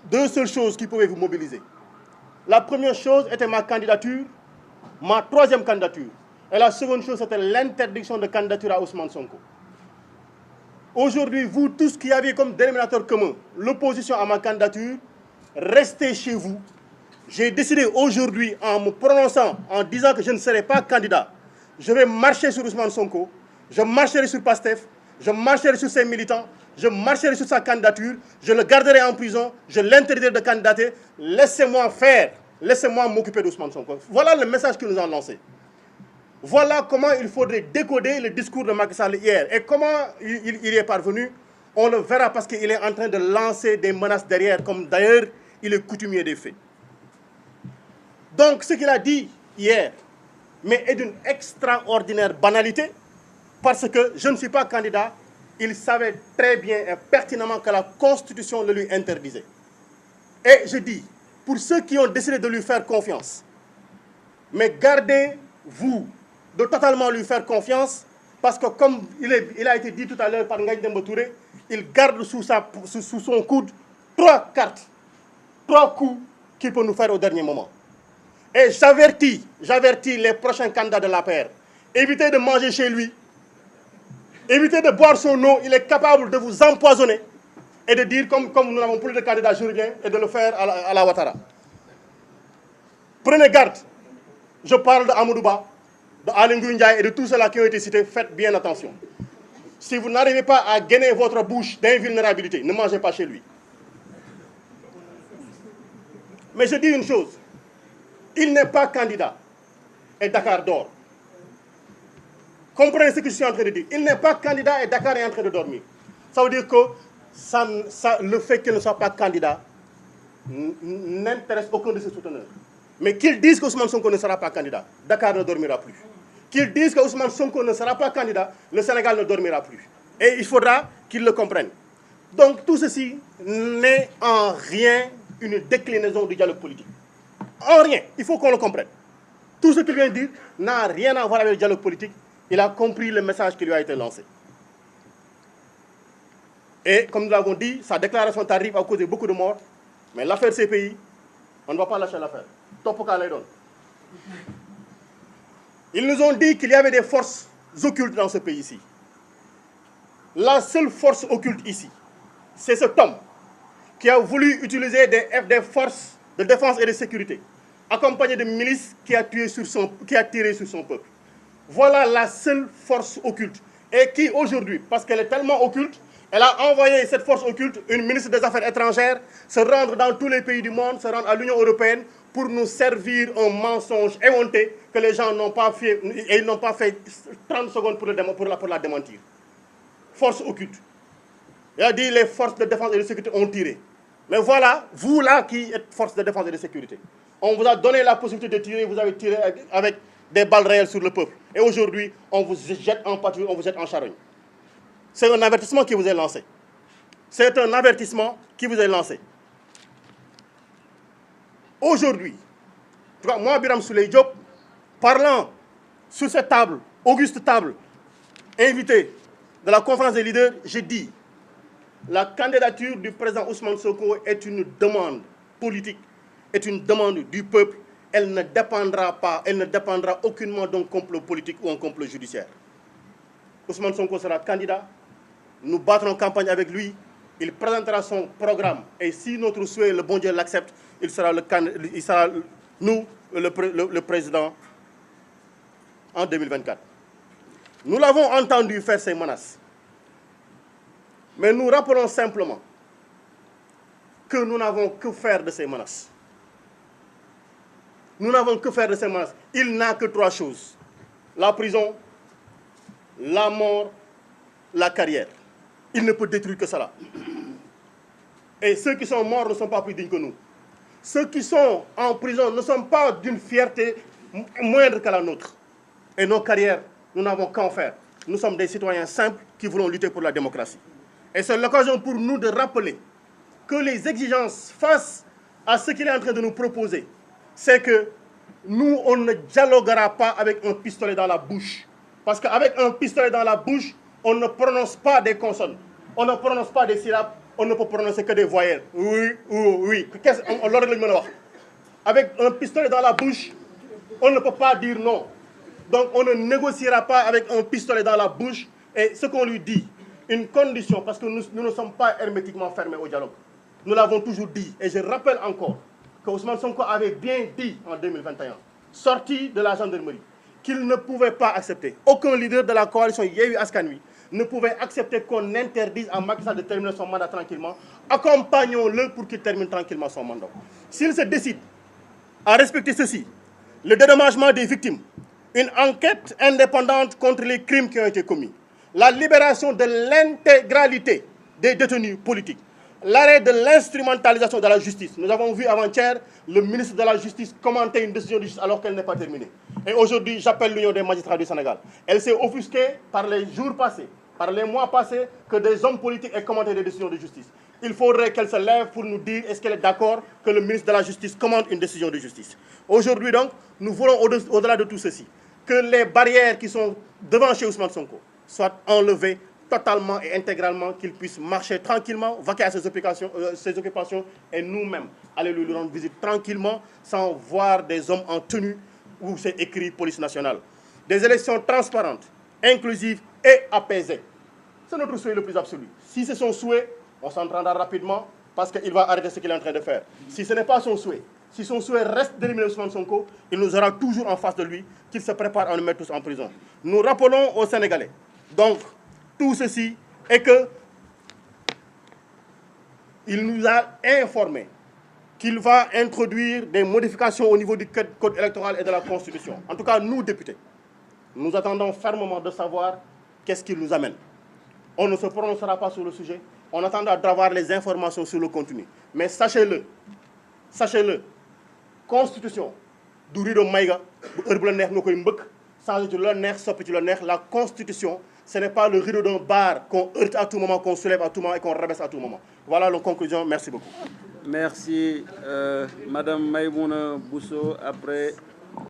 deux seules choses qui pouvaient vous mobiliser. La première chose était ma candidature, ma troisième candidature. Et la seconde chose, c'était l'interdiction de candidature à Ousmane Sonko. Aujourd'hui, vous tous qui aviez comme dénominateur commun l'opposition à ma candidature, restez chez vous. J'ai décidé aujourd'hui, en me prononçant, en disant que je ne serai pas candidat, je vais marcher sur Ousmane Sonko, je marcherai sur Pastef, je marcherai sur ses militants, je marcherai sur sa candidature, je le garderai en prison, je l'interdirai de candidater. Laissez-moi faire, laissez-moi m'occuper d'Ousmane Sonko. Voilà le message que nous avons lancé. Voilà comment il faudrait décoder le discours de Macky Sall hier. Et comment il y est parvenu, on le verra parce qu'il est en train de lancer des menaces derrière, comme d'ailleurs il est coutumier des faits. Donc ce qu'il a dit hier, mais est d'une extraordinaire banalité, parce que je ne suis pas candidat, il savait très bien et pertinemment que la Constitution le lui interdisait. Et je dis, pour ceux qui ont décidé de lui faire confiance, mais gardez-vous de totalement lui faire confiance, parce que comme il a été dit tout à l'heure par Ngagne Demba Touré, il garde sous son coude 3 cartes, 3 coups qu'il peut nous faire au dernier moment. Et j'avertis les prochains candidats de l'APR, évitez de manger chez lui, évitez de boire son eau, il est capable de vous empoisonner et de dire, comme nous n'avons plus de candidats juridiens, et de le faire à la Ouattara. Prenez garde, je parle de Amadouba, de Aly Ngouille Ndiaye et de tous ceux-là qui ont été cités, faites bien attention. Si vous n'arrivez pas à gainer votre bouche d'invulnérabilité, ne mangez pas chez lui. Mais je dis une chose, il n'est pas candidat et Dakar dort. Comprenez ce que je suis en train de dire. Il n'est pas candidat et Dakar est en train de dormir. Ça veut dire que le fait qu'il ne soit pas candidat n'intéresse aucun de ses souteneurs. Mais qu'ils disent qu'Ousmane Sonko ne sera pas candidat, Dakar ne dormira plus. Qu'ils disent qu'Ousmane Sonko ne sera pas candidat, le Sénégal ne dormira plus. Et il faudra qu'ils le comprennent. Donc tout ceci n'est en rien une déclinaison du dialogue politique. En rien, il faut qu'on le comprenne. Tout ce qu'il vient de dire n'a rien à voir avec le dialogue politique. Il a compris le message qui lui a été lancé. Et comme nous l'avons dit, sa déclaration tardive a causé beaucoup de morts. Mais l'affaire CPI, on ne va pas lâcher l'affaire. Topoka les donne. Ils nous ont dit qu'il y avait des forces occultes dans ce pays-ci. La seule force occulte ici, c'est cet homme qui a voulu utiliser des forces de défense et de sécurité, accompagné de milices qui a tiré sur son peuple. Voilà la seule force occulte. Et qui aujourd'hui, parce qu'elle est tellement occulte, elle a envoyé cette force occulte, une ministre des Affaires étrangères, se rendre dans tous les pays du monde, se rendre à l'Union européenne pour nous servir un mensonge éhonté que les gens n'ont pas fait, et ils n'ont pas fait 30 secondes pour la démentir. Force occulte. Il a dit les forces de défense et de sécurité ont tiré. Mais voilà, vous là qui êtes force de défense et de sécurité, on vous a donné la possibilité de tirer, vous avez tiré avec des balles réelles sur le peuple. Et aujourd'hui, on vous jette en pâture, on vous jette en charogne. C'est un avertissement qui vous est lancé. C'est un avertissement qui vous est lancé. Aujourd'hui, moi, Birame Souleye Diop, parlant sur cette table, auguste table, invité de la conférence des leaders, j'ai dit la candidature du président Ousmane Sonko est une demande politique, est une demande du peuple. Elle ne dépendra aucunement d'un complot politique ou un complot judiciaire. Ousmane Sonko sera candidat, nous battrons campagne avec lui, il présentera son programme et si notre souhait, le bon Dieu l'accepte, il sera le président en 2024. Nous l'avons entendu faire ces menaces. Mais nous rappelons simplement que nous n'avons que faire de ces menaces. Nous n'avons que faire de ces menaces. Il n'a que 3 choses. La prison, la mort, la carrière. Il ne peut détruire que cela. Et ceux qui sont morts ne sont pas plus dignes que nous. Ceux qui sont en prison ne sont pas d'une fierté moindre que la nôtre. Et nos carrières, nous n'avons qu'à en faire. Nous sommes des citoyens simples qui voulons lutter pour la démocratie. Et c'est l'occasion pour nous de rappeler que les exigences face à ce qu'il est en train de nous proposer, c'est que nous, on ne dialoguera pas avec un pistolet dans la bouche. Parce qu'avec un pistolet dans la bouche, on ne prononce pas des consonnes, on ne prononce pas des syllabes, on ne peut prononcer que des voyelles. Oui, oui, oui. Avec un pistolet dans la bouche, on ne peut pas dire non. Donc on ne négociera pas avec un pistolet dans la bouche. Et ce qu'on lui dit, une condition, parce que nous ne sommes pas hermétiquement fermés au dialogue. Nous l'avons toujours dit. Et je rappelle encore que Ousmane Sonko avait bien dit en 2021, sorti de la gendarmerie, qu'il ne pouvait pas accepter. Aucun leader de la coalition Yewwi Askan Wi ne pouvait accepter qu'on interdise à Macky Sall de terminer son mandat tranquillement. Accompagnons-le pour qu'il termine tranquillement son mandat. S'il se décide à respecter ceci, le dédommagement des victimes, une enquête indépendante contre les crimes qui ont été commis, la libération de l'intégralité des détenus politiques, l'arrêt de l'instrumentalisation de la justice. Nous avons vu avant-hier le ministre de la Justice commenter une décision de justice alors qu'elle n'est pas terminée. Et aujourd'hui, j'appelle l'Union des magistrats du Sénégal. Elle s'est offusquée par les jours passés, par les mois passés, que des hommes politiques aient commenté des décisions de justice. Il faudrait qu'elle se lève pour nous dire est-ce qu'elle est d'accord que le ministre de la Justice commande une décision de justice. Aujourd'hui donc, nous voulons au-delà de tout ceci, que les barrières qui sont devant chez Ousmane Sonko soient enlevées totalement et intégralement, qu'il puisse marcher tranquillement, vaquer à ses occupations et nous-mêmes aller lui rendre visite tranquillement sans voir des hommes en tenue où c'est écrit police nationale. Des élections transparentes, inclusives et apaisées. C'est notre souhait le plus absolu. Si c'est son souhait, on s'entendra rapidement parce qu'il va arrêter ce qu'il est en train de faire. Si ce n'est pas son souhait, si son souhait reste d'éliminer Ousmane Sonko, il nous aura toujours en face de lui qu'il se prépare à nous mettre tous en prison. Nous rappelons aux Sénégalais, donc, tout ceci est que il nous a informé qu'il va introduire des modifications au niveau du code électoral et de la Constitution. En tout cas, nous, députés, nous attendons fermement de savoir qu'est-ce qu'il nous amène. On ne se prononcera pas sur le sujet. On attendra d'avoir les informations sur le contenu. Mais sachez-le, Constitution, du rideau maïga, la Constitution, ce n'est pas le rideau d'un bar qu'on heurte à tout moment, qu'on soulève à tout moment et qu'on rabaisse à tout moment. Voilà la conclusion. Merci beaucoup. Merci, Madame Maïmouna Bousso. Après